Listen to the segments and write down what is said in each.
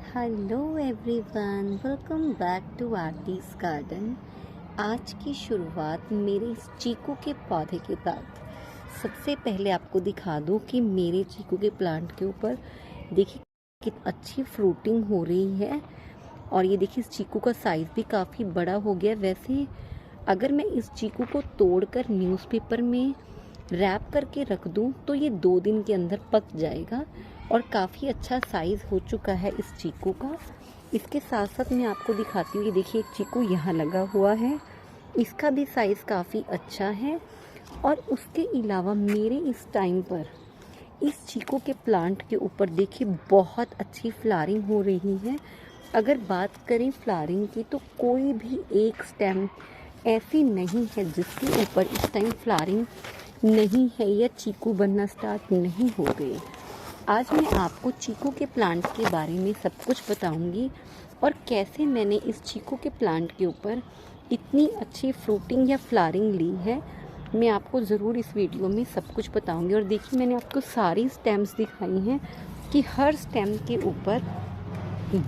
Hello everyone, welcome back to Aarti's garden. आज की शुरुआत मेरे इस चीकू के पौधे के साथ। सबसे पहले आपको दिखा दूं कि मेरे चीकू के प्लांट के ऊपर देखिए कितनी अच्छी फ्रूटिंग हो रही है। और ये देखिए इस चीकू का साइज़ भी काफ़ी बड़ा हो गया। वैसे अगर मैं इस चीकू को तोड़कर न्यूज़पेपर में रैप करके रख दूं तो ये 2 दिन के अंदर पक जाएगा और काफ़ी अच्छा साइज़ हो चुका है इस चीकू का। इसके साथ साथ मैं आपको दिखाती हूँ, ये देखिए एक चीकू यहाँ लगा हुआ है, इसका भी साइज़ काफ़ी अच्छा है। और उसके अलावा मेरे इस टाइम पर इस चीकू के प्लांट के ऊपर देखिए बहुत अच्छी फ्लावरिंग हो रही है। अगर बात करें फ्लावरिंग की तो कोई भी एक स्टेम ऐसी नहीं है जिसके ऊपर इस टाइम फ्लावरिंग नहीं है या चीकू बनना स्टार्ट नहीं हो गए। आज मैं आपको चीकू के प्लांट के बारे में सब कुछ बताऊंगी और कैसे मैंने इस चीकू के प्लांट के ऊपर इतनी अच्छी फ्रूटिंग या फ्लावरिंग ली है। मैं आपको ज़रूर इस वीडियो में सब कुछ बताऊंगी। और देखिए मैंने आपको सारी स्टेम्स दिखाई हैं कि हर स्टेम के ऊपर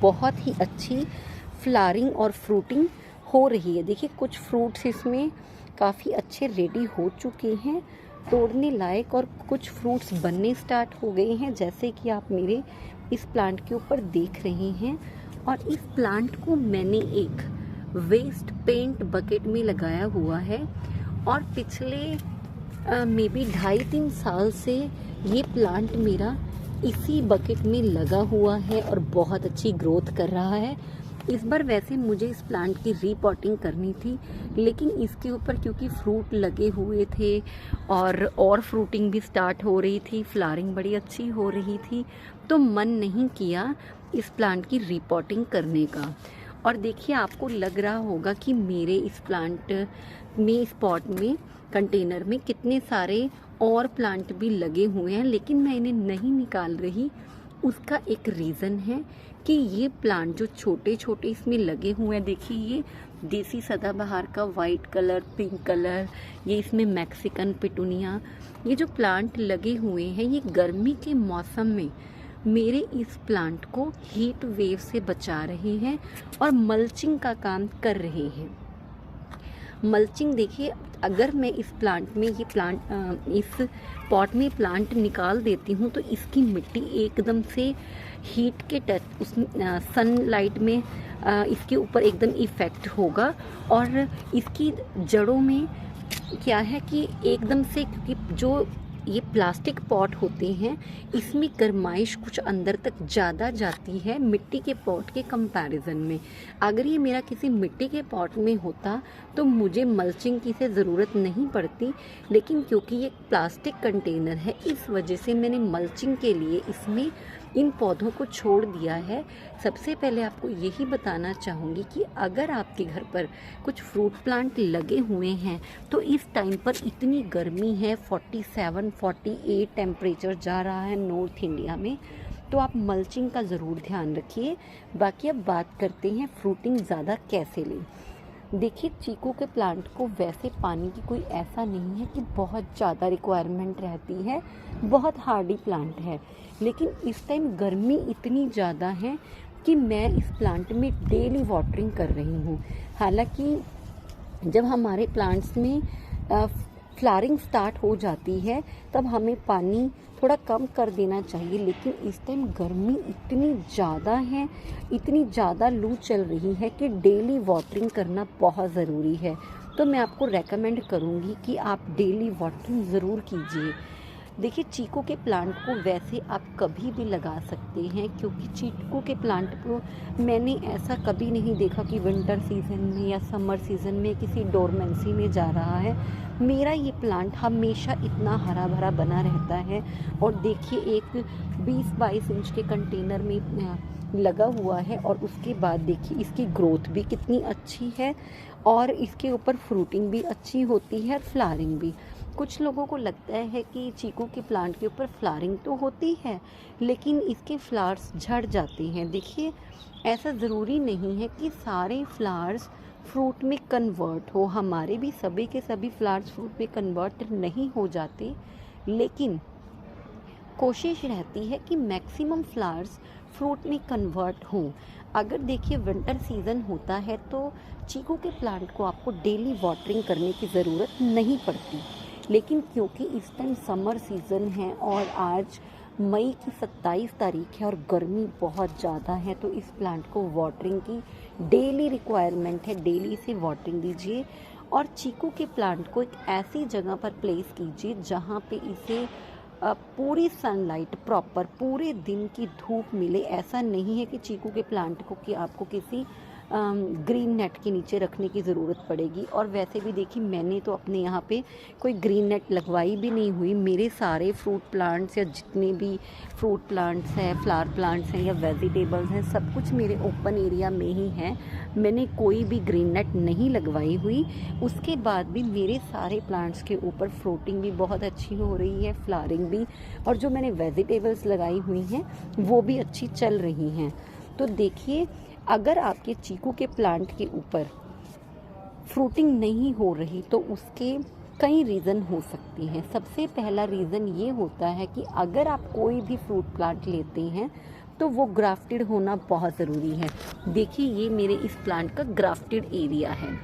बहुत ही अच्छी फ्लावरिंग और फ्रूटिंग हो रही है। देखिए कुछ फ्रूट्स इसमें काफ़ी अच्छे रेडी हो चुके हैं तोड़ने लायक, और कुछ फ्रूट्स बनने स्टार्ट हो गए हैं जैसे कि आप मेरे इस प्लांट के ऊपर देख रहे हैं। और इस प्लांट को मैंने एक वेस्ट पेंट बकेट में लगाया हुआ है और पिछले मे बी 2.5-3 साल से ये प्लांट मेरा इसी बकेट में लगा हुआ है और बहुत अच्छी ग्रोथ कर रहा है। इस बार वैसे मुझे इस प्लांट की रीपॉटिंग करनी थी, लेकिन इसके ऊपर क्योंकि फ्रूट लगे हुए थे और फ्रूटिंग भी स्टार्ट हो रही थी, फ्लावरिंग बड़ी अच्छी हो रही थी, तो मन नहीं किया इस प्लांट की रीपॉटिंग करने का। और देखिए आपको लग रहा होगा कि मेरे इस प्लांट में, इस पॉट में, कंटेनर में कितने सारे और प्लांट भी लगे हुए हैं, लेकिन मैं इन्हें नहीं निकाल रही। उसका एक रीज़न है कि ये प्लांट जो छोटे छोटे इसमें लगे हुए हैं, देखिए ये देसी सदाबहार का वाइट कलर, पिंक कलर, ये इसमें मैक्सिकन पिटूनिया, ये जो प्लांट लगे हुए हैं ये गर्मी के मौसम में मेरे इस प्लांट को हीट वेव से बचा रहे हैं और मल्चिंग का काम कर रहे हैं। मल्चिंग देखिए, अगर मैं इस प्लांट में इस पॉट में प्लांट निकाल देती हूँ तो इसकी मिट्टी एकदम से हीट के टच उस सनलाइट में इसके ऊपर एकदम इफ़ेक्ट होगा। और इसकी जड़ों में क्या है कि एकदम से, क्योंकि जो ये प्लास्टिक पॉट होते हैं इसमें गर्माइश कुछ अंदर तक ज़्यादा जाती है मिट्टी के पॉट के कंपैरिजन में। अगर ये मेरा किसी मिट्टी के पॉट में होता तो मुझे मल्चिंग की से ज़रूरत नहीं पड़ती, लेकिन क्योंकि ये प्लास्टिक कंटेनर है इस वजह से मैंने मल्चिंग के लिए इसमें इन पौधों को छोड़ दिया है। सबसे पहले आपको यही बताना चाहूँगी कि अगर आपके घर पर कुछ फ्रूट प्लांट लगे हुए हैं तो इस टाइम पर इतनी गर्मी है, 47-48 टेम्परेचर जा रहा है नॉर्थ इंडिया में, तो आप मल्चिंग का ज़रूर ध्यान रखिए। बाकी अब बात करते हैं फ्रूटिंग ज़्यादा कैसे लें। देखिए चीकू के प्लांट को वैसे पानी की कोई ऐसा नहीं है कि बहुत ज़्यादा रिक्वायरमेंट रहती है, बहुत हार्डी प्लांट है, लेकिन इस टाइम गर्मी इतनी ज़्यादा है कि मैं इस प्लांट में डेली वाटरिंग कर रही हूँ। हालांकि जब हमारे प्लांट्स में फ्लावरिंग स्टार्ट हो जाती है तब हमें पानी थोड़ा कम कर देना चाहिए, लेकिन इस टाइम गर्मी इतनी ज़्यादा है, इतनी ज़्यादा लू चल रही है कि डेली वाटरिंग करना बहुत ज़रूरी है। तो मैं आपको रेकमेंड करूँगी कि आप डेली वाटरिंग ज़रूर कीजिए। देखिए चीकू के प्लांट को वैसे आप कभी भी लगा सकते हैं, क्योंकि चीकू के प्लांट को मैंने ऐसा कभी नहीं देखा कि विंटर सीज़न में या समर सीज़न में किसी डोरमेंसी में जा रहा है। मेरा ये प्लांट हमेशा इतना हरा भरा बना रहता है। और देखिए एक 20-22 इंच के कंटेनर में लगा हुआ है और उसके बाद देखिए इसकी ग्रोथ भी कितनी अच्छी है और इसके ऊपर फ्रूटिंग भी अच्छी होती है और फ्लावरिंग भी। कुछ लोगों को लगता है कि चीकू के प्लांट के ऊपर फ्लावरिंग तो होती है लेकिन इसके फ्लावर्स झड़ जाते हैं। देखिए ऐसा ज़रूरी नहीं है कि सारे फ्लावर्स फ्रूट में कन्वर्ट हो, हमारे भी सभी के सभी फ्लावर्स फ्रूट में कन्वर्ट नहीं हो जाते, लेकिन कोशिश रहती है कि मैक्सिमम फ्लावर्स फ्रूट में कन्वर्ट हों। अगर देखिए विंटर सीज़न होता है तो चीकू के प्लांट को आपको डेली वाटरिंग करने की ज़रूरत नहीं पड़ती, लेकिन क्योंकि इस टाइम समर सीज़न है और आज मई की 27 तारीख है और गर्मी बहुत ज़्यादा है, तो इस प्लांट को वाटरिंग की डेली रिक्वायरमेंट है। डेली इसे वाटरिंग दीजिए और चीकू के प्लांट को एक ऐसी जगह पर प्लेस कीजिए जहाँ पे इसे पूरी सनलाइट प्रॉपर पूरे दिन की धूप मिले। ऐसा नहीं है कि चीकू के प्लांट को कि आपको किसी ग्रीन नेट के नीचे रखने की ज़रूरत पड़ेगी। और वैसे भी देखिए मैंने तो अपने यहाँ पे कोई ग्रीन नेट लगवाई भी नहीं हुई। मेरे सारे फ्रूट प्लांट्स या जितने भी फ्रूट प्लांट्स हैं, फ्लावर प्लांट्स हैं या वेजिटेबल्स हैं, सब कुछ मेरे ओपन एरिया में ही हैं। मैंने कोई भी ग्रीन नेट नहीं लगवाई हुई। उसके बाद भी मेरे सारे प्लांट्स के ऊपर फ्रूटिंग भी बहुत अच्छी हो रही है, फ्लावरिंग भी, और जो मैंने वेजिटेबल्स लगाई हुई हैं वो भी अच्छी चल रही हैं। तो देखिए अगर आपके चीकू के प्लांट के ऊपर फ्रूटिंग नहीं हो रही तो उसके कई रीज़न हो सकते हैं। सबसे पहला रीज़न ये होता है कि अगर आप कोई भी फ्रूट प्लांट लेते हैं तो वो ग्राफ्टेड होना बहुत ज़रूरी है। देखिए ये मेरे इस प्लांट का ग्राफ्टेड एरिया है।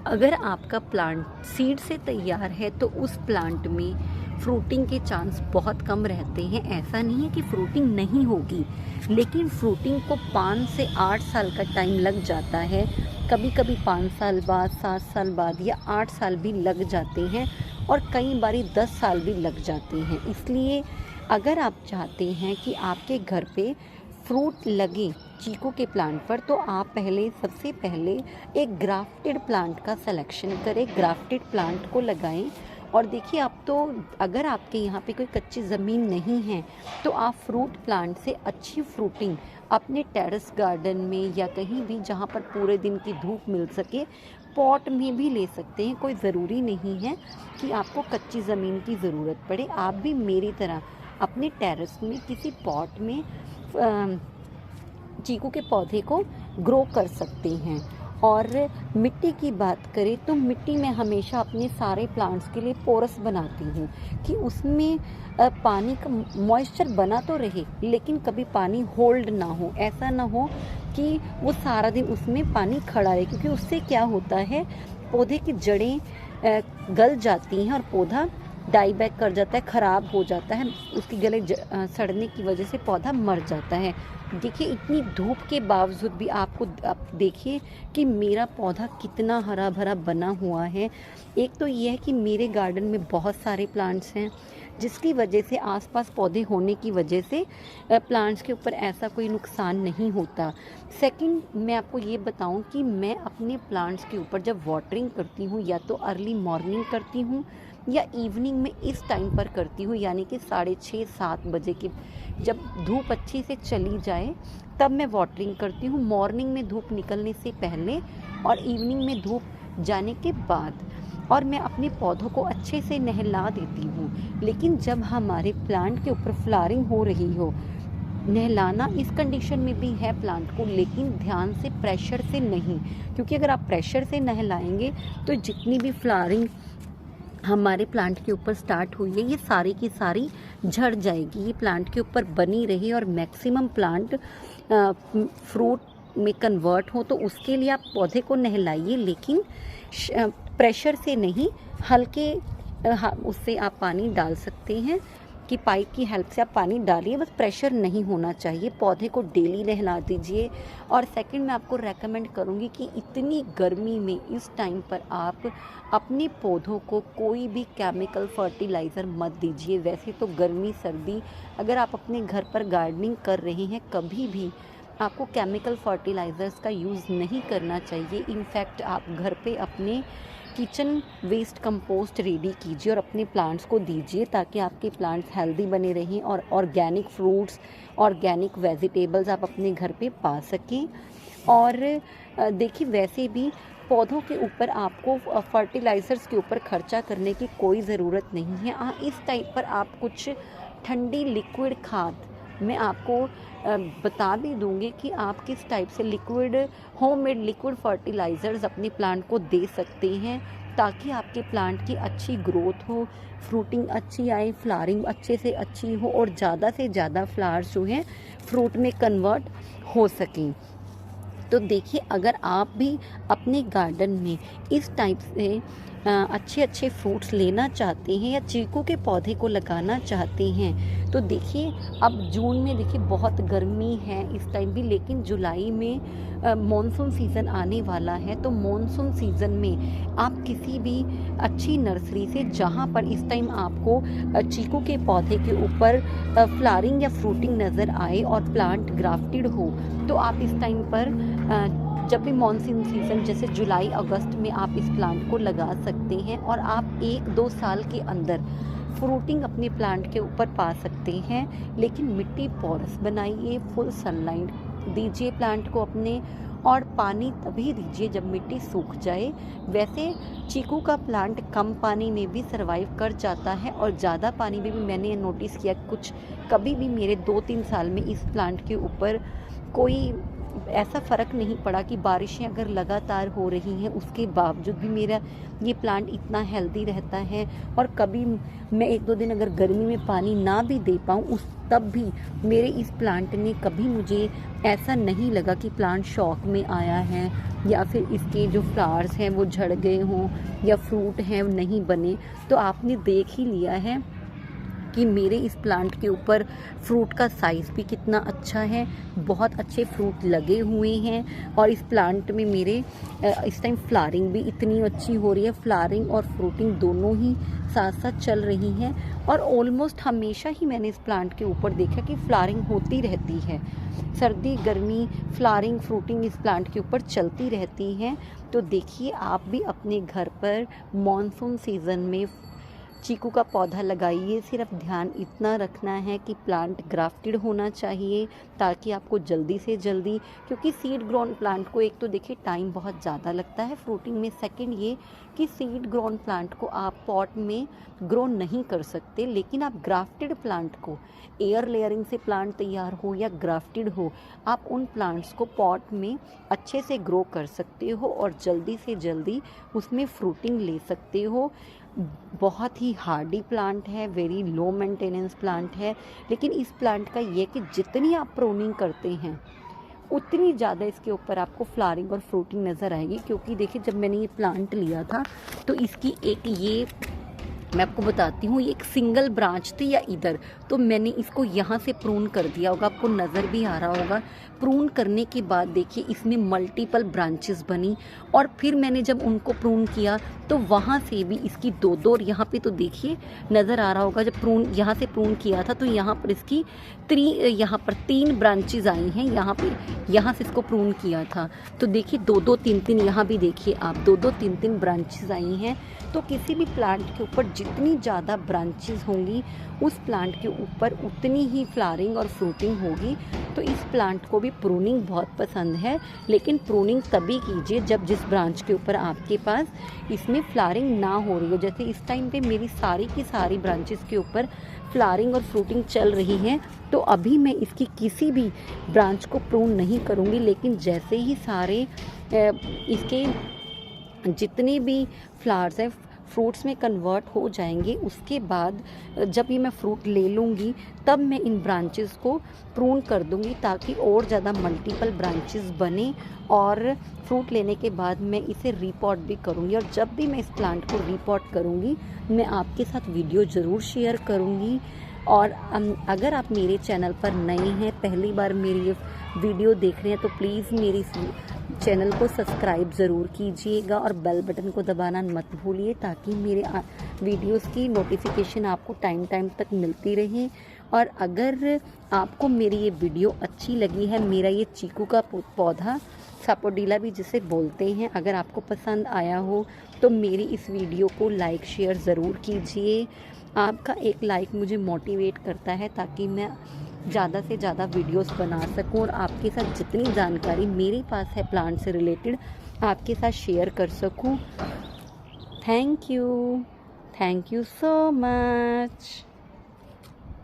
अगर आपका प्लांट सीड से तैयार है तो उस प्लांट में फ्रूटिंग के चांस बहुत कम रहते हैं। ऐसा नहीं है कि फ्रूटिंग नहीं होगी, लेकिन फ्रूटिंग को 5 से 8 साल का टाइम लग जाता है। कभी कभी 5 साल बाद, 7 साल बाद या 8 साल भी लग जाते हैं और कई बारी 10 साल भी लग जाते हैं। इसलिए अगर आप चाहते हैं कि आपके घर पे फ्रूट लगे चीकू के प्लांट पर, तो आप सबसे पहले एक ग्राफ्टेड प्लांट का सिलेक्शन करें, ग्राफ्टेड प्लांट को लगाएं। और देखिए आप तो अगर आपके यहाँ पे कोई कच्ची ज़मीन नहीं है तो आप फ्रूट प्लांट से अच्छी फ्रूटिंग अपने टेरेस गार्डन में या कहीं भी जहाँ पर पूरे दिन की धूप मिल सके पॉट में भी ले सकते हैं। कोई ज़रूरी नहीं है कि आपको कच्ची ज़मीन की ज़रूरत पड़े। आप भी मेरी तरह अपने टेरेस में किसी पॉट में चीकू के पौधे को ग्रो कर सकते हैं। और मिट्टी की बात करें तो मिट्टी में हमेशा अपने सारे प्लांट्स के लिए पोरस बनाती हूँ कि उसमें पानी का मॉइस्चर बना तो रहे लेकिन कभी पानी होल्ड ना हो। ऐसा ना हो कि वो सारा दिन उसमें पानी खड़ा रहे, क्योंकि उससे क्या होता है पौधे की जड़ें गल जाती हैं और पौधा डाई बैक कर जाता है, ख़राब हो जाता है। उसकी गले सड़ने की वजह से पौधा मर जाता है। देखिए इतनी धूप के बावजूद भी आप देखिए कि मेरा पौधा कितना हरा भरा बना हुआ है। एक तो ये है कि मेरे गार्डन में बहुत सारे प्लांट्स हैं जिसकी वजह से आसपास पौधे होने की वजह से प्लांट्स के ऊपर ऐसा कोई नुकसान नहीं होता। सेकंड, मैं आपको ये बताऊं कि मैं अपने प्लांट्स के ऊपर जब वाटरिंग करती हूँ या तो अर्ली मॉर्निंग करती हूँ या इवनिंग में इस टाइम पर करती हूँ, यानी कि 6:30-7 बजे की जब धूप अच्छी से चली जाए तब मैं वाटरिंग करती हूँ। मॉर्निंग में धूप निकलने से पहले और इवनिंग में धूप जाने के बाद। और मैं अपने पौधों को अच्छे से नहला देती हूँ। लेकिन जब हमारे प्लांट के ऊपर फ्लावरिंग हो रही हो, नहलाना इस कंडीशन में भी है प्लांट को, लेकिन ध्यान से, प्रेशर से नहीं, क्योंकि अगर आप प्रेशर से नहलाएंगे तो जितनी भी फ्लावरिंग हमारे प्लांट के ऊपर स्टार्ट हुई है ये सारी की सारी झड़ जाएगी। ये प्लांट के ऊपर बनी रही और मैक्सिमम प्लांट फ्रूट में कन्वर्ट हो, तो उसके लिए आप पौधे को नहलाइए, लेकिन प्रेशर से नहीं, हल्के उससे आप पानी डाल सकते हैं कि पाइप की हेल्प से आप पानी डालिए, बस प्रेशर नहीं होना चाहिए। पौधे को डेली नहला दीजिए। और सेकंड, मैं आपको रेकमेंड करूँगी कि इतनी गर्मी में इस टाइम पर आप अपने पौधों को कोई भी केमिकल फर्टिलाइज़र मत दीजिए। वैसे तो गर्मी सर्दी अगर आप अपने घर पर गार्डनिंग कर रहे हैं, कभी भी आपको केमिकल फर्टिलाइज़र्स का यूज़ नहीं करना चाहिए। इनफैक्ट आप घर पे अपने किचन वेस्ट कंपोस्ट रेडी कीजिए और अपने प्लांट्स को दीजिए, ताकि आपके प्लांट्स हेल्दी बने रहें और ऑर्गेनिक फ्रूट्स, ऑर्गेनिक वेजिटेबल्स आप अपने घर पे पा सकें। और देखिए वैसे भी पौधों के ऊपर आपको फर्टिलाइज़र्स के ऊपर खर्चा करने की कोई ज़रूरत नहीं है। इस टाइप पर आप कुछ ठंडी लिक्विड खाद मैं आपको बता भी दूंगी कि आप किस टाइप से होममेड लिक्विड फर्टिलाइज़र्स अपने प्लांट को दे सकते हैं। ताकि आपके प्लांट की अच्छी ग्रोथ हो, फ्रूटिंग अच्छी आए, फ्लावरिंग अच्छे से अच्छी हो और ज़्यादा से ज़्यादा फ्लावर्स जो हैं फ्रूट में कन्वर्ट हो सकें। तो देखिए, अगर आप भी अपने गार्डन में इस टाइप से अच्छे अच्छे फ्रूट्स लेना चाहते हैं या चीकू के पौधे को लगाना चाहते हैं, तो देखिए अब जून में देखिए बहुत गर्मी है इस टाइम भी, लेकिन जुलाई में मॉनसून सीज़न आने वाला है। तो मॉनसून सीज़न में आप किसी भी अच्छी नर्सरी से, जहाँ पर इस टाइम आपको चीकू के पौधे के ऊपर फ्लावरिंग या फ्रूटिंग नज़र आए और प्लांट ग्राफ्टेड हो, तो आप इस टाइम पर जब भी मॉनसून सीज़न जैसे जुलाई अगस्त में आप इस प्लांट को लगा सकते हैं और आप 1-2 साल के अंदर फ्रूटिंग अपने प्लांट के ऊपर पा सकते हैं। लेकिन मिट्टी पोरस बनाइए, फुल सनलाइट दीजिए प्लांट को अपने, और पानी तभी दीजिए जब मिट्टी सूख जाए। वैसे चीकू का प्लांट कम पानी में भी सर्वाइव कर जाता है और ज़्यादा पानी में भी मैंने नोटिस किया कुछ कभी भी मेरे 2-3 साल में इस प्लांट के ऊपर कोई ऐसा फ़र्क नहीं पड़ा कि बारिशें अगर लगातार हो रही हैं उसके बावजूद भी मेरा ये प्लांट इतना हेल्दी रहता है। और कभी मैं 1-2 दिन अगर गर्मी में पानी ना भी दे पाऊँ उस तब भी मेरे इस प्लांट ने कभी मुझे ऐसा नहीं लगा कि प्लांट शॉक में आया है या फिर इसके जो फ्लावर्स हैं वो झड़ गए हों या फ्रूट हैं नहीं बने। तो आपने देख ही लिया है कि मेरे इस प्लांट के ऊपर फ्रूट का साइज़ भी कितना अच्छा है, बहुत अच्छे फ्रूट लगे हुए हैं। और इस प्लांट में मेरे इस टाइम फ्लावरिंग भी इतनी अच्छी हो रही है, फ्लावरिंग और फ्रूटिंग दोनों ही साथ साथ चल रही हैं। और ऑलमोस्ट हमेशा ही मैंने इस प्लांट के ऊपर देखा कि फ्लावरिंग होती रहती है, सर्दी गर्मी फ्लावरिंग फ्रूटिंग इस प्लांट के ऊपर चलती रहती है। तो देखिए, आप भी अपने घर पर मॉनसून सीज़न में चीकू का पौधा लगाइए। सिर्फ ध्यान इतना रखना है कि प्लांट ग्राफ्टेड होना चाहिए ताकि आपको जल्दी से जल्दी, क्योंकि सीड ग्रोन प्लांट को एक तो देखिए टाइम बहुत ज़्यादा लगता है फ्रूटिंग में, सेकंड ये कि सीड ग्रोन प्लांट को आप पॉट में ग्रो नहीं कर सकते। लेकिन आप ग्राफ्टेड प्लांट को, एयर लेयरिंग से प्लांट तैयार हो या ग्राफ्टेड हो, आप उन प्लांट्स को पॉट में अच्छे से ग्रो कर सकते हो और जल्दी से जल्दी उसमें फ्रूटिंग ले सकते हो। बहुत ही हार्डी प्लांट है, वेरी लो मेंटेनेंस प्लांट है। लेकिन इस प्लांट का ये कि जितनी आप प्रूनिंग करते हैं उतनी ज़्यादा इसके ऊपर आपको फ्लावरिंग और फ्रूटिंग नज़र आएगी। क्योंकि देखिए, जब मैंने ये प्लांट लिया था तो इसकी एक ये मैं आपको बताती हूँ, ये एक सिंगल ब्रांच थी या इधर, तो मैंने इसको यहाँ से प्रून कर दिया होगा, आपको नज़र भी आ रहा होगा। प्रून करने के बाद देखिए इसमें मल्टीपल ब्रांचेस बनी और फिर मैंने जब उनको प्रून किया तो वहाँ से भी इसकी 2-2, और यहाँ पे तो देखिए नज़र आ रहा होगा, जब प्रून यहाँ से प्रून किया था तो यहाँ पर इसकी यहाँ पर 3 ब्रांचेस आई हैं। यहाँ से इसको प्रून किया था तो देखिए 2-2, 3-3, यहाँ भी देखिए आप 2-2, 3-3 ब्रांचेस आई हैं। तो किसी भी प्लांट के ऊपर जितनी ज़्यादा ब्रांचेस होंगी उस प्लांट के ऊपर उतनी ही फ्लावरिंग और फ्रूटिंग होगी। तो इस प्लांट को भी प्रूनिंग बहुत पसंद है, लेकिन प्रूनिंग तभी कीजिए जब जिस ब्रांच के ऊपर आपके पास इसमें फ्लावरिंग ना हो रही हो। जैसे इस टाइम पे मेरी सारी की सारी ब्रांचेस के ऊपर फ्लावरिंग और फ्रूटिंग चल रही हैं, तो अभी मैं इसकी किसी भी ब्रांच को प्रून नहीं करूँगी। लेकिन जैसे ही सारे इसके जितने भी फ्लावर्स हैं फ्रूट्स में कन्वर्ट हो जाएंगे, उसके बाद जब ये मैं फ्रूट ले लूँगी तब मैं इन ब्रांचेस को प्रून कर दूँगी ताकि और ज़्यादा मल्टीपल ब्रांचेस बने। और फ्रूट लेने के बाद मैं इसे रिपॉट भी करूँगी, और जब भी मैं इस प्लांट को रिपॉट करूँगी मैं आपके साथ वीडियो ज़रूर शेयर करूँगी। और अगर आप मेरे चैनल पर नए हैं, पहली बार मेरी ये वीडियो देख रहे हैं, तो प्लीज़ मेरी चैनल को सब्सक्राइब ज़रूर कीजिएगा और बेल बटन को दबाना मत भूलिए ताकि मेरे वीडियोस की नोटिफिकेशन आपको टाइम तक मिलती रहे। और अगर आपको मेरी ये वीडियो अच्छी लगी है, मेरा ये चीकू का पौधा सापोडिला भी जिसे बोलते हैं, अगर आपको पसंद आया हो तो मेरी इस वीडियो को लाइक शेयर ज़रूर कीजिए। आपका एक लाइक मुझे मोटिवेट करता है ताकि मैं ज़्यादा से ज़्यादा वीडियोस बना सकूं और आपके साथ जितनी जानकारी मेरे पास है प्लांट से रिलेटेड आपके साथ शेयर कर सकूं। Thank you so much.